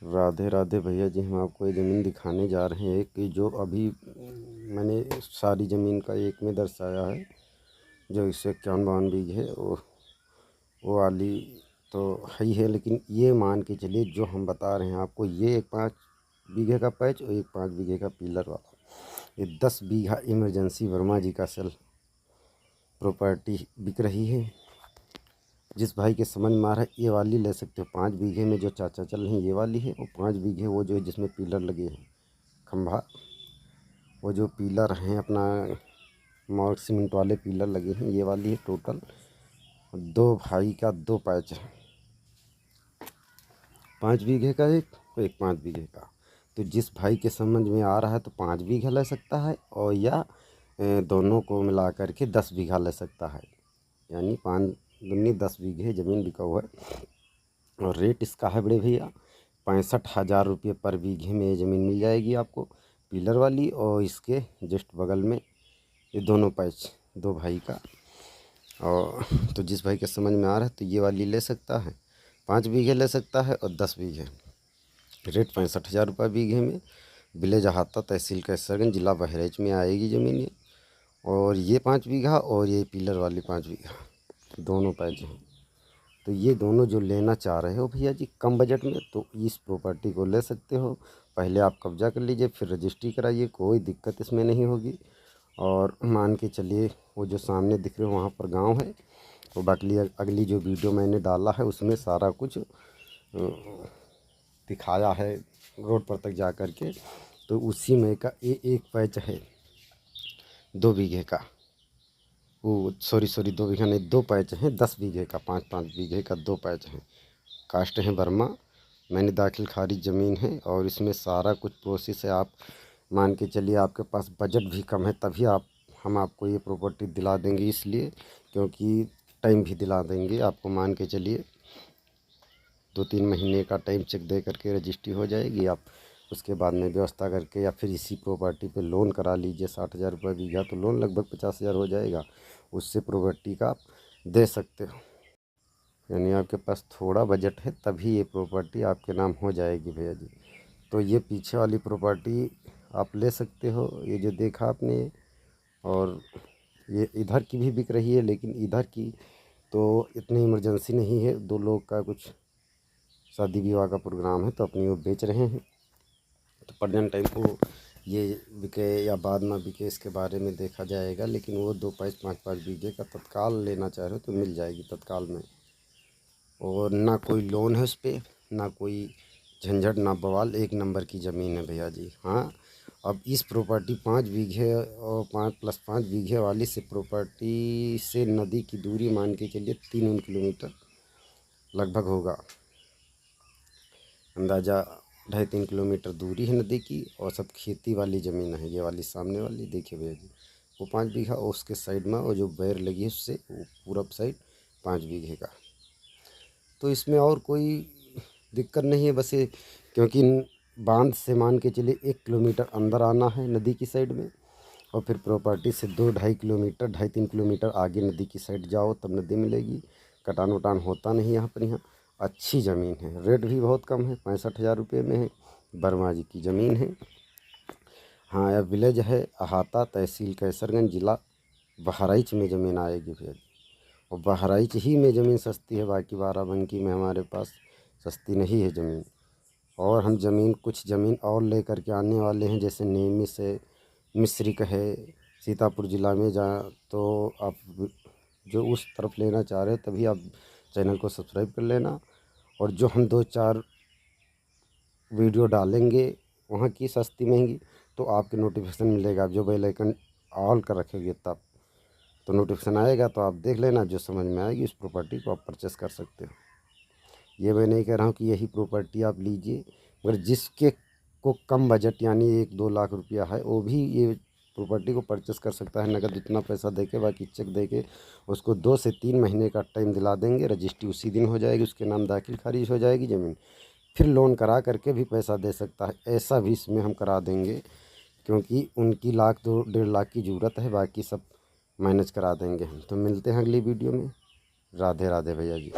राधे राधे भैया जी, हम आपको ये ज़मीन दिखाने जा रहे हैं कि जो अभी मैंने सारी ज़मीन का एक में दर्शाया है, जो 151 बीघे है वो वाली तो है ही है। लेकिन ये मान के चलिए जो हम बता रहे हैं आपको, ये एक 5 बीघे का पैच और एक 5 बीघे का पिलर वाला, ये 10 बीघा इमरजेंसी वर्मा जी का सेल प्रॉपर्टी बिक रही है। जिस भाई के समझ में आ रहा है ये वाली ले सकते हो। 5 बीघे में जो चाचा चल रहे हैं ये वाली है, और 5 बीघे वो जो है जिसमें पिलर लगे हैं, खंभा, वो जो पिलर हैं अपना मॉर्क सीमेंट वाले पिलर लगे हैं, ये वाली है। टोटल 2 भाई का 2 पैच है, 5 बीघे का एक और एक 5 बीघे का। तो जिस भाई के समझ में आ रहा है तो 5 बीघा ले सकता है, और या दोनों को मिला करके 10 बीघा ले सकता है। यानी 5 दूनी 10 बीघे ज़मीन बिका हुआ है। और रेट इसका है बड़े भैया 65,000 रुपये पर बीघे में ये ज़मीन मिल जाएगी आपको, पिलर वाली। और इसके जस्ट बगल में ये दोनों पैच 2 भाई का। और तो जिस भाई के समझ में आ रहा है तो ये वाली ले सकता है, 5 बीघे ले सकता है और 10 बीघे। रेट 65,000 रुपये बीघे में। विलेज अहाता, तहसील कैसरगंज, जिला बहराइच में आएगी ज़मीन ये। और ये 5 बीघा और ये पिलर वाली 5 बीघा, दोनों पैच हैं। तो ये दोनों जो लेना चाह रहे हो भैया जी कम बजट में, तो इस प्रॉपर्टी को ले सकते हो। पहले आप कब्जा कर लीजिए, फिर रजिस्ट्री कराइए, कोई दिक्कत इसमें नहीं होगी। और मान के चलिए वो जो सामने दिख रहे हो वहाँ पर गांव है, वो बाकी अगली जो वीडियो मैंने डाला है उसमें सारा कुछ दिखाया है रोड पर तक जा कर के। तो उसी में का एक पैच है 2 बीघे का, वो सॉरी 2 बीघा नहीं, 2 पैच हैं 10 बीघे का, 5-5 बीघे का 2 पैच हैं। कास्ट है बर्मा, मैंने दाखिल खारिज ज़मीन है। और इसमें सारा कुछ प्रोसेस है। आप मान के चलिए आपके पास बजट भी कम है तभी हम आपको ये प्रॉपर्टी दिला देंगे, इसलिए क्योंकि टाइम भी दिला देंगे आपको। मान के चलिए 2-3 महीने का टाइम चेक दे करके रजिस्ट्री हो जाएगी। आप उसके बाद में व्यवस्था करके या फिर इसी प्रॉपर्टी पे लोन करा लीजिए। 60,000 रुपये बीघा, तो लोन लगभग 50,000 हो जाएगा, उससे प्रॉपर्टी का आप दे सकते हो। यानी आपके पास थोड़ा बजट है तभी ये प्रॉपर्टी आपके नाम हो जाएगी भैया जी। तो ये पीछे वाली प्रॉपर्टी आप ले सकते हो, ये जो देखा आपने। और ये इधर की भी बिक रही है, लेकिन इधर की तो इतनी इमरजेंसी नहीं है, 2 लोग का कुछ शादी विवाह का प्रोग्राम है तो अपनी वो बेच रहे हैं। तो प्रेजेंट टाइम को ये बिके या बाद में बिके इसके बारे में देखा जाएगा। लेकिन वो 2 पैच 5-5 बीघे का तत्काल लेना चाह रहे हो तो मिल जाएगी तत्काल में। और ना कोई लोन है उस पर, ना कोई झंझट, ना बवाल, 1 नंबर की ज़मीन है भैया जी। हाँ, अब इस प्रॉपर्टी 5 बीघे और 5+5 बीघे वाली से प्रॉपर्टी से नदी की दूरी मान के चलिए 3 किलोमीटर लगभग होगा, अंदाज़ा 2.5-3 किलोमीटर दूरी है नदी की। और सब खेती वाली ज़मीन है। ये वाली सामने वाली देखिए भैया जी, वो 5 बीघा, और उसके साइड में और जो बैर लगी है उससे वो पूरब साइड 5 बीघे का। तो इसमें और कोई दिक्कत नहीं है, बस ये क्योंकि बांध से मान के चलिए 1 किलोमीटर अंदर आना है नदी की साइड में, और फिर प्रॉपर्टी से 2-2.5 किलोमीटर आगे नदी की साइड जाओ तब नदी मिलेगी। कटान वटान होता नहीं यहाँ पर। यहाँ अच्छी ज़मीन है, रेट भी बहुत कम है, 65,000 रुपये में है। वर्मा जी की ज़मीन है। हाँ, यह विलेज है अहाता, तहसील कैसरगंज, जिला बहराइच में ज़मीन आएगी भैया। और बहराइच ही में ज़मीन सस्ती है, बाकी बाराबंकी में हमारे पास सस्ती नहीं है ज़मीन। और हम कुछ ज़मीन और ले कर के आने वाले हैं, जैसे नेमिस है, मिश्रिक है, सीतापुर ज़िला में। जहाँ तो आप जो उस तरफ लेना चाह रहे हो तभी आप चैनल को सब्सक्राइब कर लेना। और जो हम 2-4 वीडियो डालेंगे वहाँ की सस्ती महंगी, तो आपके नोटिफिकेशन मिलेगा। आप जो बेल आइकन ऑल कर रखेंगे तब तो नोटिफिकेशन आएगा, तो आप देख लेना, जो समझ में आएगी उस प्रॉपर्टी को आप परचेस कर सकते हो। ये मैं नहीं कह रहा हूँ कि यही प्रॉपर्टी आप लीजिए, मगर जिसके को कम बजट यानी 1-2 लाख रुपया है वो भी ये प्रॉपर्टी को परचेस कर सकता है। नगद इतना पैसा दे के, बाकी चेक दे के उसको 2 से 3 महीने का टाइम दिला देंगे। रजिस्ट्री उसी दिन हो जाएगी, उसके नाम दाखिल खारिज हो जाएगी ज़मीन। फिर लोन करा करके भी पैसा दे सकता है, ऐसा भी इसमें हम करा देंगे। क्योंकि उनकी 1-2-1.5 लाख की ज़रूरत है, बाकी सब मैनेज करा देंगे हम। तो मिलते हैं अगली वीडियो में। राधे राधे भैया जी।